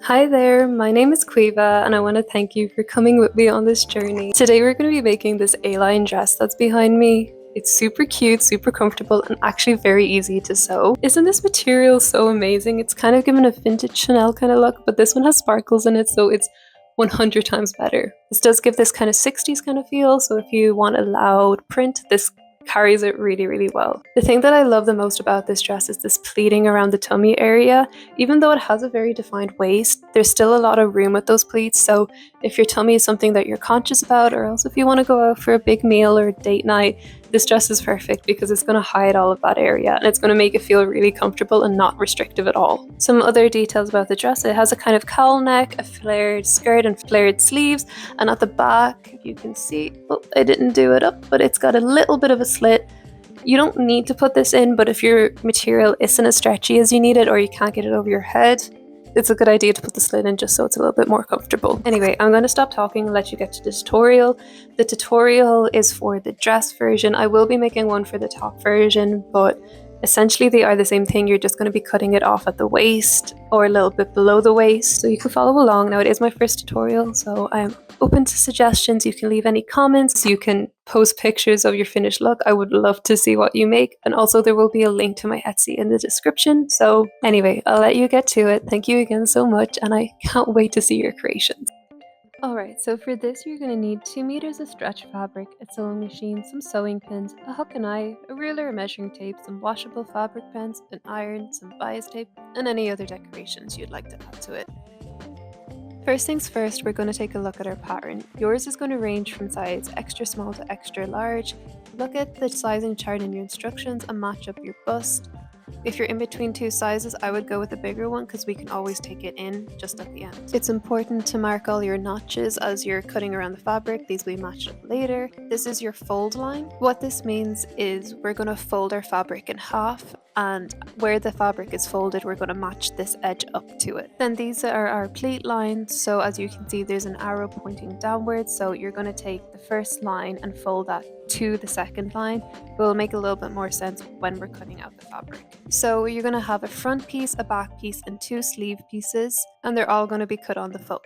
Hi there, my name is Quiva and I want to thank you for coming with me on this journey. Today we're going to be making this A-line dress that's behind me. It's super cute, super comfortable, and actually very easy to sew. Isn't this material so amazing? It's kind of given a vintage Chanel kind of look, but this one has sparkles in it, so it's 100 times better. This does give this kind of 60s kind of feel, so if you want a loud print, this carries it really, really well. The thing that I love the most about this dress is this pleating around the tummy area. Even though it has a very defined waist, there's still a lot of room with those pleats, so if your tummy is something that you're conscious about, or else if you want to go out for a big meal or a date night, this dress is perfect because it's going to hide all of that area and it's going to make it feel really comfortable and not restrictive at all. Some other details about the dress: it has a kind of cowl neck, a flared skirt and flared sleeves, and at the back you can see, oh, I didn't do it up, but it's got a little bit of a slit. You don't need to put this in, but if your material isn't as stretchy as you need it or you can't get it over your head, it's a good idea to put the slit in just so it's a little bit more comfortable. Anyway, I'm going to stop talking and let you get to the tutorial. The tutorial is for the dress version. I will be making one for the top version, but essentially they are the same thing. You're just going to be cutting it off at the waist or a little bit below the waist, so you can follow along. Now, it is my first tutorial, so I am open to suggestions. You can leave any comments, you can post pictures of your finished look. I would love to see what you make, and also there will be a link to my Etsy in the description. So anyway, I'll let you get to it. Thank you again so much, and I can't wait to see your creations. Alright, so for this you're going to need 2 meters of stretch fabric, a sewing machine, some sewing pins, a hook and eye, a ruler, a measuring tape, some washable fabric pens, an iron, some bias tape, and any other decorations you'd like to add to it. First things first, we're going to take a look at our pattern. Yours is going to range from size extra small to extra large. Look at the sizing chart in your instructions and match up your bust. If you're in between two sizes, I would go with a bigger one because we can always take it in just at the end. It's important to mark all your notches as you're cutting around the fabric. These will be matched up later. This is your fold line. What this means is we're going to fold our fabric in half, and where the fabric is folded, we're going to match this edge up to it. Then these are our pleat lines. So as you can see, there's an arrow pointing downwards. So you're going to take the first line and fold that to the second line. It will make a little bit more sense when we're cutting out the fabric. So you're going to have a front piece, a back piece, and 2 sleeve pieces, and they're all going to be cut on the fold.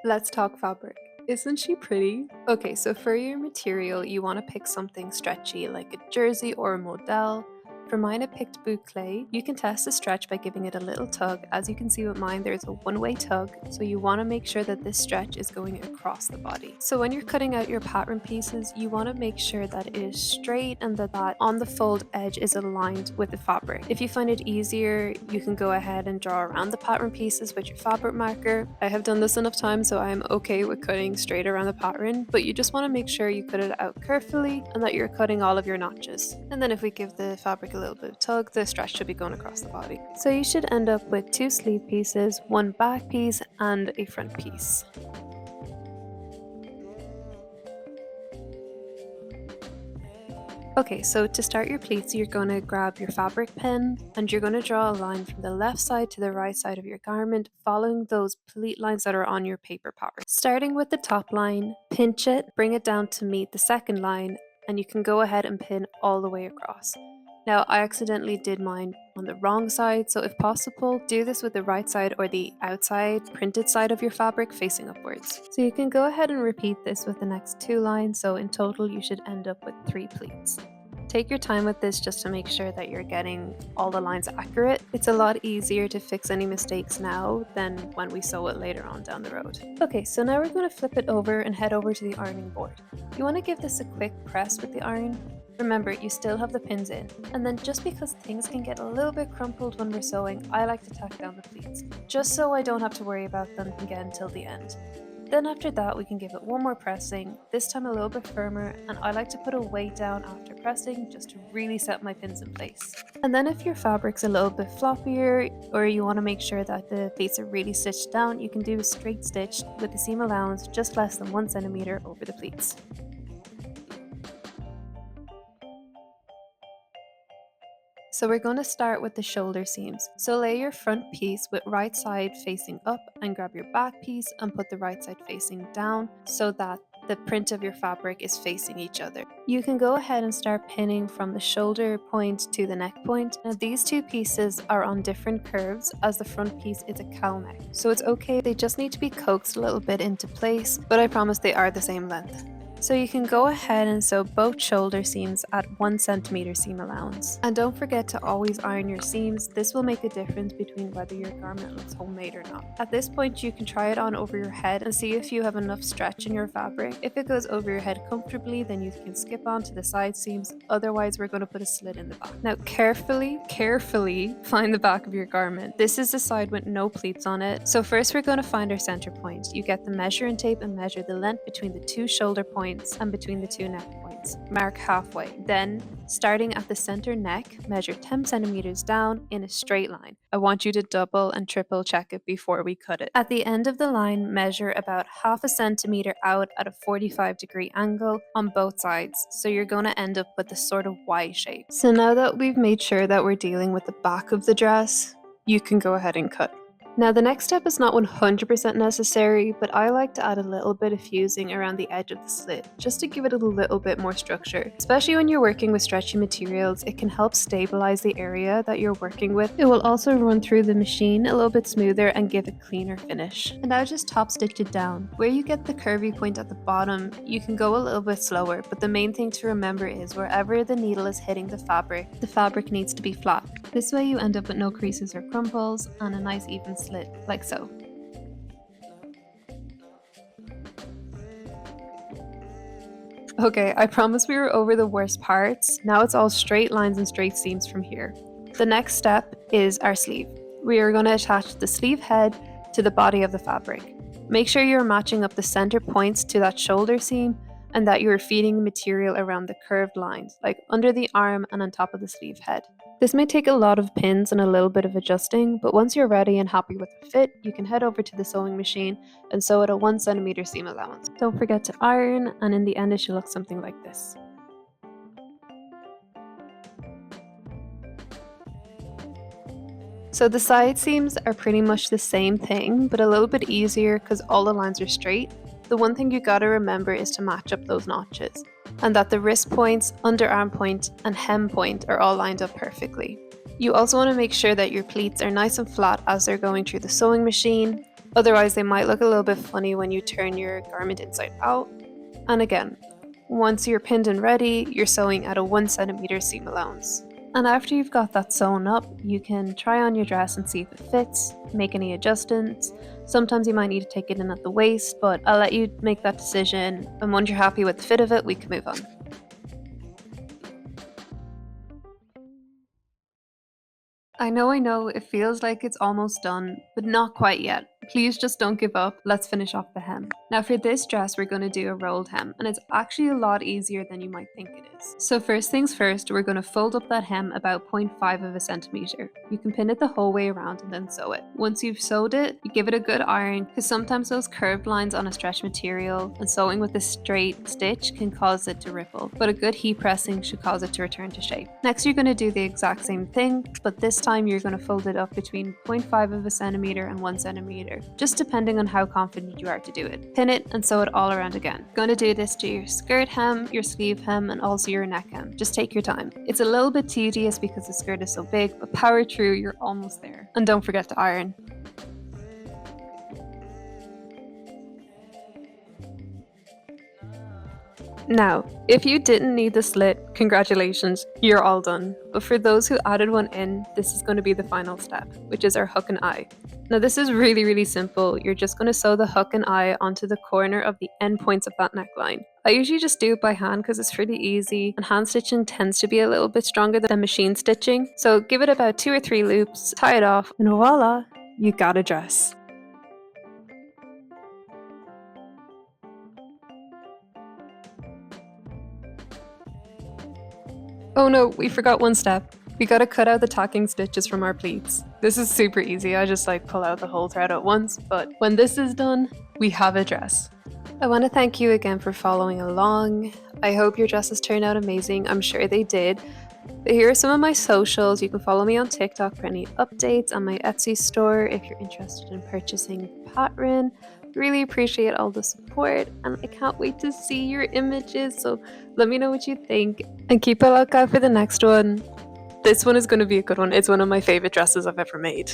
Let's talk fabric. Isn't she pretty? Okay, so for your material, you want to pick something stretchy like a jersey or a modal. For mine, I picked boucle. You can test the stretch by giving it a little tug. As you can see with mine, there's a one-way tug, so you want to make sure that this stretch is going across the body. So when you're cutting out your pattern pieces, you want to make sure that it is straight and that on the fold edge is aligned with the fabric. If you find it easier, you can go ahead and draw around the pattern pieces with your fabric marker. I have done this enough times, so I'm okay with cutting straight around the pattern, but you just want to make sure you cut it out carefully and that you're cutting all of your notches. And then if we give the fabric a little bit of tug, the stretch should be going across the body. So you should end up with 2 sleeve pieces, 1 back piece, and a front piece. Okay, so to start your pleats, you're going to grab your fabric pen and you're going to draw a line from the left side to the right side of your garment, following those pleat lines that are on your paper pattern. Starting with the top line, pinch it, bring it down to meet the second line, and you can go ahead and pin all the way across. Now, I accidentally did mine on the wrong side, so if possible, do this with the right side or the outside printed side of your fabric facing upwards. So you can go ahead and repeat this with the next 2 lines, so in total you should end up with 3 pleats. Take your time with this just to make sure that you're getting all the lines accurate. It's a lot easier to fix any mistakes now than when we sew it later on down the road. Okay, so now we're going to flip it over and head over to the ironing board. You want to give this a quick press with the iron. Remember, you still have the pins in. And then just because things can get a little bit crumpled when we're sewing, I like to tack down the pleats, just so I don't have to worry about them again till the end. Then after that we can give it one more pressing, this time a little bit firmer, and I like to put a weight down after pressing just to really set my pins in place. And then if your fabric's a little bit floppier, or you want to make sure that the pleats are really stitched down, you can do a straight stitch with the seam allowance just less than 1 centimeter over the pleats. So we're going to start with the shoulder seams. So lay your front piece with right side facing up and grab your back piece and put the right side facing down so that the print of your fabric is facing each other. You can go ahead and start pinning from the shoulder point to the neck point. Now these two pieces are on different curves as the front piece is a cowl neck. So it's okay, they just need to be coaxed a little bit into place, but I promise they are the same length. So you can go ahead and sew both shoulder seams at 1 centimeter seam allowance. And don't forget to always iron your seams. This will make a difference between whether your garment looks homemade or not. At this point you can try it on over your head and see if you have enough stretch in your fabric. If it goes over your head comfortably, then you can skip on to the side seams. Otherwise we're going to put a slit in the back. Now carefully find the back of your garment. This is the side with no pleats on it. So first we're going to find our center point. You get the measuring tape and measure the length between the two shoulder points and between the two neck points. Mark halfway. Then, starting at the center neck, measure 10 centimeters down in a straight line. I want you to double and triple check it before we cut it. At the end of the line, measure about half a centimeter out at a 45-degree angle on both sides, so you're going to end up with this sort of Y shape. So now that we've made sure that we're dealing with the back of the dress, you can go ahead and cut. Now the next step is not 100% necessary, but I like to add a little bit of fusing around the edge of the slit, just to give it a little bit more structure. Especially when you're working with stretchy materials, it can help stabilize the area that you're working with. It will also run through the machine a little bit smoother and give a cleaner finish. And now just top stitch it down. Where you get the curvy point at the bottom, you can go a little bit slower, but the main thing to remember is wherever the needle is hitting the fabric needs to be flat. This way you end up with no creases or crumples and a nice even slit, like so. Okay, I promise we were over the worst parts. Now it's all straight lines and straight seams from here. The next step is our sleeve. We are going to attach the sleeve head to the body of the fabric. Make sure you're matching up the center points to that shoulder seam and that you're feeding the material around the curved lines, like under the arm and on top of the sleeve head. This may take a lot of pins and a little bit of adjusting, but once you're ready and happy with the fit, you can head over to the sewing machine and sew at a 1 centimeter seam allowance. Don't forget to iron, and in the end it should look something like this. So the side seams are pretty much the same thing, but a little bit easier because all the lines are straight. The one thing you gotta remember is to match up those notches, and that the wrist points, underarm point, and hem point are all lined up perfectly. You also want to make sure that your pleats are nice and flat as they're going through the sewing machine, otherwise they might look a little bit funny when you turn your garment inside out. And again, once you're pinned and ready, you're sewing at a 1 centimeter seam allowance. And after you've got that sewn up, you can try on your dress and see if it fits, make any adjustments. Sometimes you might need to take it in at the waist, but I'll let you make that decision, and once you're happy with the fit of it, we can move on. I know, it feels like it's almost done, but not quite yet. Please just don't give up. Let's finish off the hem. Now for this dress, we're going to do a rolled hem, and it's actually a lot easier than you might think it is. So first things first, we're going to fold up that hem about 0.5 of a centimeter. You can pin it the whole way around and then sew it. Once you've sewed it, you give it a good iron, because sometimes those curved lines on a stretch material and sewing with a straight stitch can cause it to ripple, but a good heat pressing should cause it to return to shape. Next, you're going to do the exact same thing, but this time you're going to fold it up between 0.5 of a centimeter and 1 centimeter, just depending on how confident you are to do it. Pin it and sew it all around again. You're going to do this to your skirt hem, your sleeve hem, and also your neck hem. Just take your time. It's a little bit tedious because the skirt is so big, but power through, you're almost there. And don't forget to iron. Now, if you didn't need the slit, congratulations, you're all done. But for those who added one in, this is going to be the final step, which is our hook and eye. Now this is really simple. You're just going to sew the hook and eye onto the corner of the end points of that neckline. I usually just do it by hand because it's pretty easy, and hand stitching tends to be a little bit stronger than machine stitching. So give it about 2 or 3 loops, tie it off, and voila, you got a dress. Oh no, we forgot one step. We gotta cut out the tacking stitches from our pleats. This is super easy, I just pull out the whole thread at once, but when this is done, we have a dress. I want to thank you again for following along. I hope your dresses turned out amazing, I'm sure they did. But here are some of my socials. You can follow me on TikTok for any updates, on my Etsy store if you're interested in purchasing a pattern. Really appreciate all the support, and I can't wait to see your images, so let me know what you think and keep a lookout for the next one. This one is going to be a good one. It's one of my favorite dresses I've ever made.